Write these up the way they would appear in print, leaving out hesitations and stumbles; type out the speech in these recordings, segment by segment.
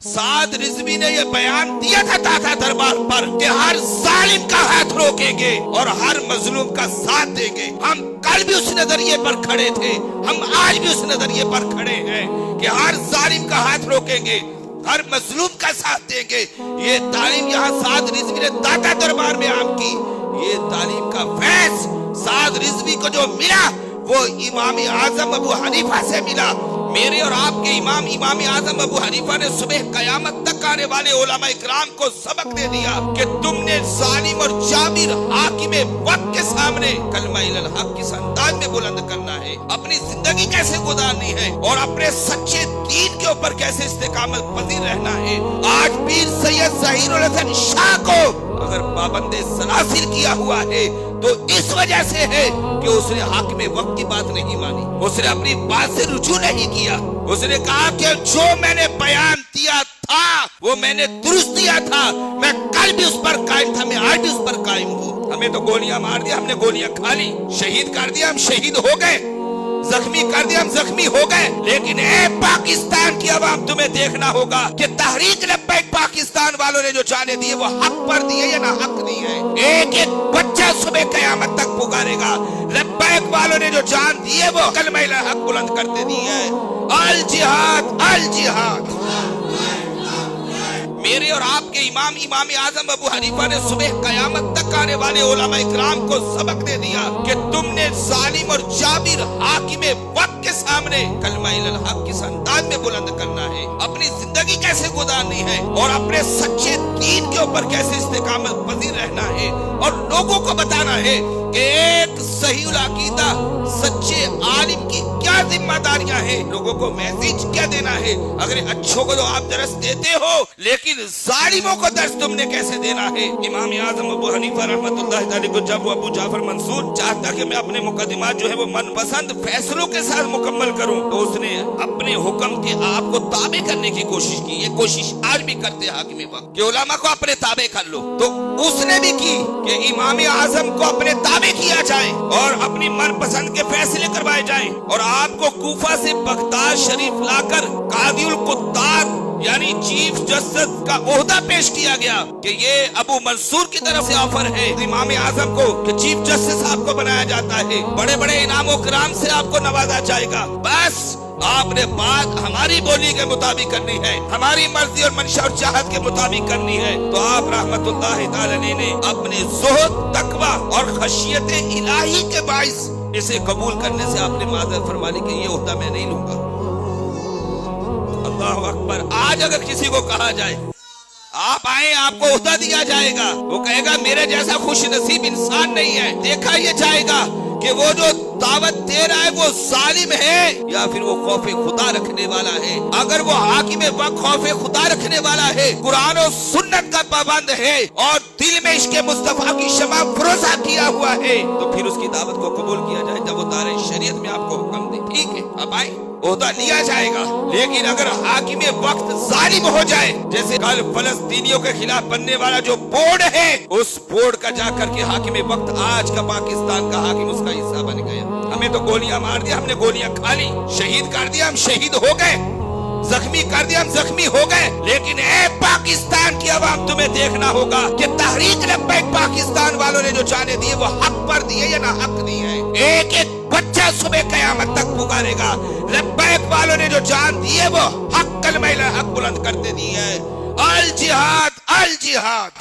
साद रिजवी ने ये बयान दिया था ताता दरबार पर कि हर जालिम का हाथ रोकेंगे और हर मजलूम का साथ देंगे। हम कल भी उस नजरिए पर खड़े थे, हम आज भी उस नजरिए पर खड़े हैं कि हर जालिम का हाथ रोकेंगे, हर मजलूम का साथ देंगे। ये तालीम यहाँ साद रिजवी ने ताता दरबार में आम की। ये तालीम का फैज साद रिजवी को जो मिला वो इमाम आजम अबू हनीफा से मिला। मेरे और आपके इमाम आजम अबू हनीफा ने सुबह कयामत तक आने वाले उलमा इकराम को सबक दे दिया कि तुमने जालिम और जाबिर हाकिम वक्त के सामने कलमा इलल हक किस अंदाज में बुलंद करना है, अपनी जिंदगी कैसे गुजारनी है और अपने सच्चे दीन के ऊपर कैसे इस्तेकामत पजीर रहना है। आज पीर सैयद ज़हीरुल हसन शाह को अगर पाबंदे सलासिल किया हुआ है तो इस वजह से है कि उसने हाकिम वक्त की बात नहीं मानी, उसने अपनी बात से रुजू नहीं किया। उसने कहा कि जो मैंने बयान दिया था वो मैंने दुरुस्त दिया था, मैं कल भी उस पर कायम था, मैं आज भी उस पर कायम हूँ। हमें तो गोलियां मार दिया, हमने गोलियां खा ली, शहीद कर दिया, हम शहीद हो गए, जख्मी कर दिया, हम जख्मी हो गए। लेकिन ए पाकिस्तान की आवाम, तुम्हें देखना होगा कि तहरीक लब्बैक पाकिस्तान वालों ने जो जाने दिए वो हक पर दिए या ना हक नहीं है। एक एक बच्चा सुबह कयामत तक पुकारेगा लब्बैक वालों ने जो जान दिए वो कलमा इला हक बुलंद करते दिए है। अल जिहाद, अल जिहाद। मेरे और आपके इमाम आजम अबू हनीफा ने सुबह कयामत तक आने वाले उलमा इकराम को सबक दे दिया कि तुमने जालिम और जाबिर हाकिम वक्त के सामने कलमा इलल हक किस अंदाज में बुलंद करना है, अपनी जिंदगी कैसे गुजारनी है और अपने सच्चे दीन के ऊपर कैसे इस्तेकामत पजीर रहना है और लोगों को बताना है कि एक सही अकीदा सच्चे आलिम की क्या जिम्मेदारियां हैं, लोगों को मैसेज क्या देना है। अगर अच्छों को तो आप दर्स देते हो लेकिन जालिमों को दर्स तुमने कैसे देना है। इमाम आजम अबू हनीफा रहमतुल्लाह अलैह को जब अबू जाफर मंसूर चाहता कि मैं अपने मुकदमात जो है वो मनपसंद फैसलों के साथ मुकम्मल करूं तो उसने अपने हुक्म के आपको ताबे करने की कोशिश की। ये कोशिश आज भी करते हैं हाकिम वक्त कि उलमा को अपने ताबे कर लो, तो उसने भी की कि इमाम आजम को अपने ताबे किया जाए और अपनी मनपसंद के फैसले करवाए जाएं। और आपको कूफा से बगदाद शरीफ लाकर कादिउल कुत्ताब यानी चीफ जस्टिस का ओहदा पेश किया गया कि ये अबू मंसूर की तरफ से ऑफर है इमाम आजम को कि चीफ जस्टिस आपको बनाया जाता है, बड़े बड़े इनामों कराम से आपको नवाजा जाएगा। बस आपने बात हमारी बोली के मुताबिक करनी है, हमारी मर्जी और मंशा और चाहत के मुताबिक करनी है। तो आप रहमतुल्लाह ताला ने अपने ज़ुहद, तकवा और खशियत इलाही के बाइस इसे कबूल करने से आपने माज़रत फरमा ली कि ये ओहदा मैं नहीं लूंगा। अल्लाहु अकबर। आज अगर किसी को कहा जाए आप आए आपको ओहदा दिया जाएगा, वो कहेगा मेरे जैसा खुश नसीब इंसान नहीं है। देखा ये जाएगा कि वो जो दावत दे रहा है वो जालिम है या फिर वो खौफे खुदा रखने वाला है। अगर वो हाकिम वक्त खौफे खुदा रखने वाला है, कुरान और सुन्नत का पाबंद है और दिल में इश्क़े मुस्तफा की शमा फरोज़ा किया हुआ है तो फिर उसकी दावत को कबूल किया जाए जब वो दारे शरीयत में आपको हुक्म दे। ठीक है, अब आए, ओहदा लिया जाएगा। लेकिन अगर हाकिम वक्त जालिम हो जाए, जैसे कल फलस्तीनियों के खिलाफ बनने वाला जो बोर्ड है, उस बोर्ड का जाकर के हाकिम वक्त आज का पाकिस्तान का हाकिम उसका हिस्सा बन गया। हमें तो गोलियां मार दिया, हमने गोलियां खा ली, शहीद कर दिया, हम शहीद हो गए, जख्मी कर दिया, हम जख्मी हो गए। लेकिन ए पाकिस्तान की आवाम, तुम्हें देखना होगा कि तहरीक लब्बैक पाकिस्तान वालों ने जो जाने दिए वो हक पर दिए या ना हक नहीं है। एक एक बच्चा सुबह कयामत तक पुकारेगा लब्बैक वालों ने जो जान दिए वो हक कलमा इला हक बुलंद करते दिए है। अल जिहाद, अल जिहाद।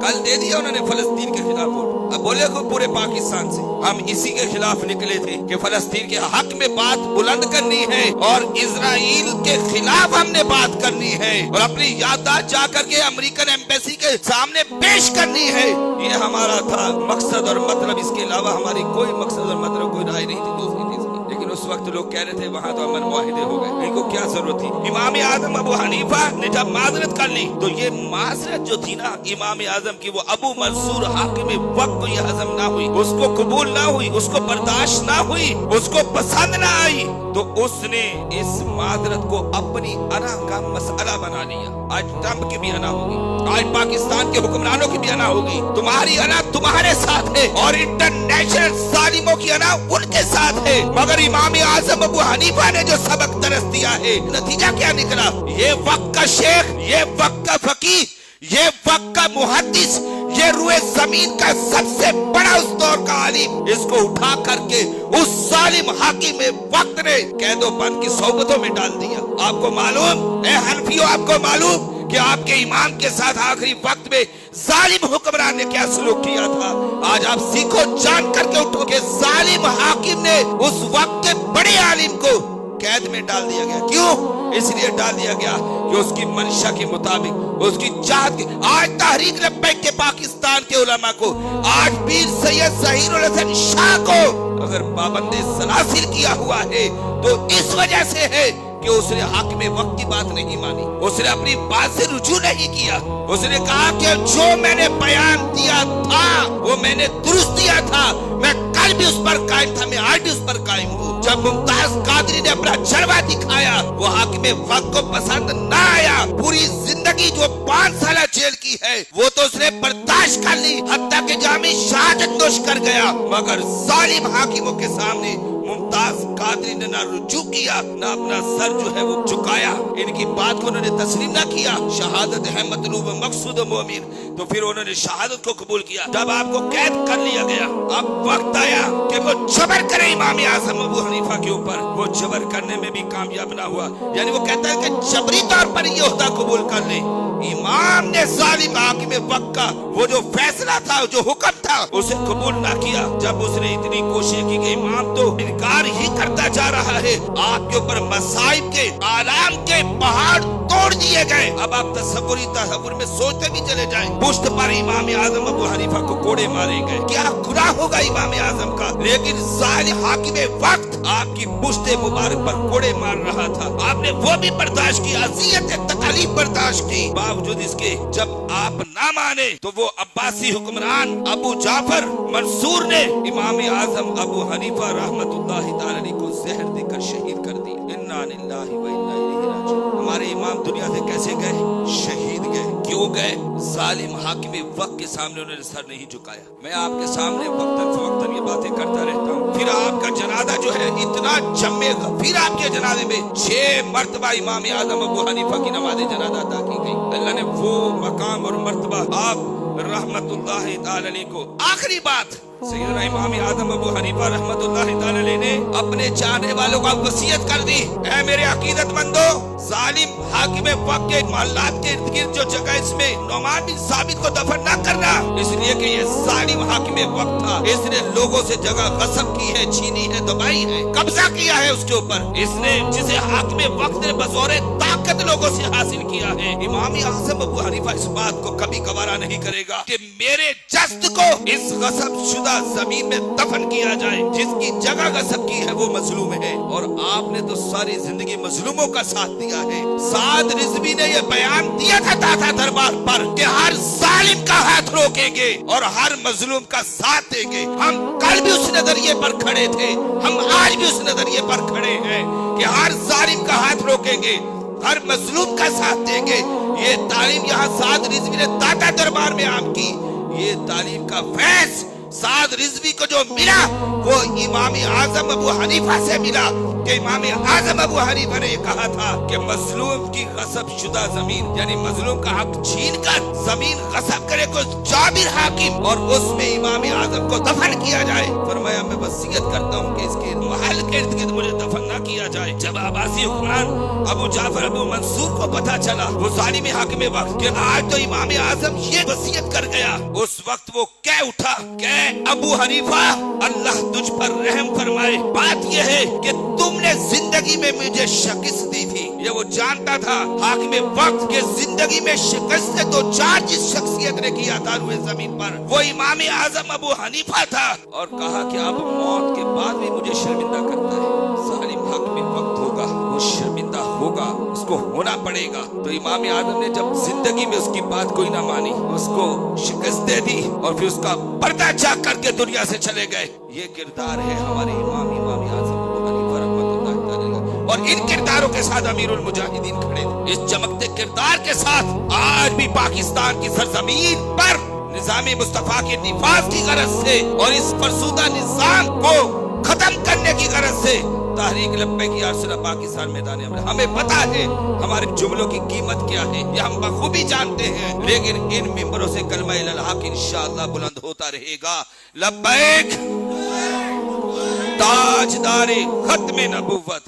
कल दे दिया उन्होंने फलस्तीन के खिलाफ वोट। अब बोले को पूरे पाकिस्तान से हम इसी के खिलाफ निकले थे कि फलस्तीन के हक में बात बुलंद करनी है और इजराइल के खिलाफ हमने बात करनी है और अपनी याददाश्त जाकर के अमेरिकन एम्बेसी के सामने पेश करनी है। ये हमारा था मकसद और मतलब, इसके अलावा हमारी कोई मकसद और मतलब कोई राय नहीं थी दूसरी चीज। लेकिन उस वक्त लोग कह रहे थे वहां तो अमन मुआहिदे हो गए, इनको क्या जरूरत थी। इमाम आजम अबू हनीफा ने जब माजरत कर ली तो ये माजरत जो थी ना इमाम आजम की, वो अबू मंसूर हाकिम वक्त को ये हजम ना हुई, उसको कबूल ना हुई, उसको बर्दाश्त ना हुई, उसको पसंद ना आई। तो उसने इस मादरत को अपनी अना का मसला बना लिया। आज ट्रंप की भी अना होगी, आज पाकिस्तान के हुक्मरानों की भी अना होगी। तुम्हारी अना तुम्हारे साथ है और इंटरनेशनल जालिमों की अना उनके साथ है। मगर इमाम आजम अबू हनीफा ने जो सबक दरस दिया है, नतीजा क्या निकला? ये वक्त का शेख, ये वक्त का फकीह, ये वक्त का मुहद्दिस, ये रुए जमीन का सबसे बड़ा उस दौर का आलिम, इसको उठा करके उस जालिम हाकिम वक्त ने कैदोबंद की सोबतों में डाल दिया। आपको मालूम है हनफियों, आपको मालूम कि आपके इमाम के साथ आखिरी वक्त में जालिम हुक्मरान ने क्या सलूक किया था? आज आप सीखो, जान करके उठो कि जालिम हाकिम ने उस वक्त के बड़े आलिम को कैद में डाल दिया गया। क्यों? इसलिए डाल दिया गया कि उसकी मंशा के मुताबिक, उसकी चाहत के। आज तहरीक लब्बैक के पाकिस्तान के उलमा को, आज पीर सैयद ज़हीरुल हसन शाह को अगर पाबंदे सलासिल किया हुआ है तो इस वजह से है कि उसने हाकिम वक्त की बात नहीं मानी, उसने अपनी बात से रुजू नहीं किया। उसने कहा कि जो मैंने बयान दिया था वो मैंने दुरुस्त दिया था, मैं कल भी उस पर कायम था, मैं आज भी उस पर कायम हूँ। जब मुमताज कादरी ने अपना जलवा दिखाया वो हाकिम वक्त को पसंद ना आया। पूरी जिंदगी जो 5 साल जेल की है वो तो उसने बर्दाश्त कर ली, हत्ता के जामी शहादत नोश कर गया। मगर जालिम हाकिमों के सामने मुमताज कादरी ने ना रुजू किया, ना अपना सर जो है वो झुकाया, इनकी बात को उन्होंने तस्लीम ना किया। शहादत है मतलूब मकसूद मोमिन, तो फिर उन्होंने शहादत को कबूल किया। जब आपको कैद कर लिया गया, अब वक्त आया कि वो जबर करे इमाम आज़म अबू हनीफा के ऊपर। वो जबर करने में भी कामयाब ना हुआ, यानी वो कहता है कि जबरी तौर पर ये ओहदा कबूल कर ले। इमाम ने जालिम हाकिम वक्त का वो जो फैसला था, जो हुक्म था, उसे कबूल ना किया। जब उसने इतनी कोशिश की कि इमाम तो इनकार ही करता जा रहा है, आपके ऊपर मसाइब के आलाम के पहाड़ तोड़ दिए गए। अब आप तसव्वुर में सोचते भी चले जाएं, पुश्त पर इमाम आज़म अबू हनीफा को कोड़े मारे गए। क्या गुनाह होगा इमाम आज़म का? लेकिन जालिम हाकिम वक्त आपकी पुश्त मुबारक पर कोड़े मार रहा था, आपने वो भी बर्दाश्त की, अज़ियत तकलीफ बर्दाश्त की। बावजूद इसके जब आप ना माने तो वो अब्बासी हुक्मरान अबू जाफर मंसूर ने इमाम आज़म अबू हनीफा रहमतुल्लाहि तआला अलैहि को जहर देकर शहीद कर दिया। इन्ना लिल्लाहि व इन्ना इलैहि राजिऊन। हमारे इमाम दुनिया से कैसे गए? शहीद गए। क्यों गए? जालिम हाकिम वक्त के सामने उन्होंने सर नहीं झुकाया। मैं आपके सामने वक्तन फवक्तन ये बातें करता रहता हूँ। फिर आपका जनाजा जो है इतना जमेगा, फिर आपके जनाजे में 6 मर्तबा इमाम आज़म अबू हनीफा की नमाज़ जनाजा अदा की गई। अल्लाह ने वो मकाम और मर्तबा आप रहमतुल्लाहि तआला अलैहि को। आखिरी बात, सैयदना इमाम आज़म अबू हनीफा रहमतुल्लाहि तआला अलैहि ने अपने चाहने वालों का वसीयत कर दी, ऐ मेरे अकीदतमंदो, जालिम हाकिम वक्त के मोहल्लात के इर्द गिर्द जो जगह इसमें नौमान बिन साबित को दफन न करना, इसलिए कि ये जालिम हाकिम वक्त था। इसने लोगों से जगह गस्ब की है, छीनी है, दबाई है, कब्जा किया है उसके ऊपर। इसने जिसे हाकिम वक्त ने बज़ौरे ताकत लोगों से हासिल किया है। इमाम आज़म अबू हनीफा इस बात को कभी गवारा नहीं करेगा कि मेरे जस्द को इस गस्ब शुदा जमीन में दफन किया जाए। जिसकी जगह गस्ब की है वो मजलूम है, और आपने तो सारी जिंदगी मजलूमों का साथ दिया है। साद रिजवी ने ये बयान दिया था दाता दरबार पर कि हर जालिम का हाथ रोकेंगे और हर मजलूम का साथ देंगे। हम कल भी उस नजरिए पर खड़े थे, हम आज भी उस नजरिए पर खड़े हैं कि हर जालिम का हाथ रोकेंगे, हर मजलूम का साथ देंगे। ये तालीम यहाँ साद रिजवी ने दाता दरबार में आम की। ये तालीम का फैज साद रिजवी को जो मिला वो इमाम आज़म अबू हनीफा से मिला कि इमाम आज़म अबू हनीफा ने कहा था कि मजलूम की गस्ब शुदा जमीन, यानी मजलूम का हक छीन कर जमीन गस्ब करे कोई जाबिर हाकिम, और उसमें इमाम आज़म को दफन किया जाए। फरमाया मैं वसीयत करता हूँ कि इसके महल के इर्द गिर्द मुझे दफन ना किया जाए। जब अब्बासी हुक्मरान अबू जाफर अबू मंसूर को पता चला, वो जालिम हाकिम वक्त कि आज तो इमाम आज़म ये वसीयत कर गया, उस वक्त वो कह उठा कि अबू हनीफा अल्लाह तुझ पर रहम फरमाए, बात यह है कि तुमने जिंदगी में मुझे शिकस्त दी थी। ये वो जानता था हाकिम वक्त के जिंदगी में शिकस्त तो 4 जिस शख्सियत ने किया था रुए जमीन पर, वो इमाम आज़म अबू हनीफा था। और कहा कि अब मौत के बाद भी मुझे शर्मिंदा करता है। जालिम हाकिम वक्त होगा, वो शर्मिंदा होगा, उसको होना पड़ेगा। तो इमाम आज़म ने जब जिंदगी में उसकी बात कोई ना मानी, उसको शिकस्त दे दी और फिर उसका पर्दा झाँक करके दुनिया से चले गए। ये किरदार है हमारे इमाम आज़म अबू हनीफा रहमतुल्लाह اور ان کرداروں کے ساتھ امیر المجاہدین کھڑے تھے۔ اس چمکتے کردار کے ساتھ آج بھی پاکستان کی سرزمین پر نظام مصطفیٰ کے نفاذ کی غرض سے اور اس فرسودہ نظام کو ختم کرنے کی غرض سے تحریک لبیک یا رسول اللہ پاکستان میدان امر۔ ہمیں پتا ہے ہمارے جملوں کی قیمت کیا ہے، یہ ہم بخوبی جانتے ہیں، لیکن ان ممبروں سے کلمہ الحق انشاءاللہ بلند ہوتا رہے گا۔ لبیک تاجدار ختم نبوت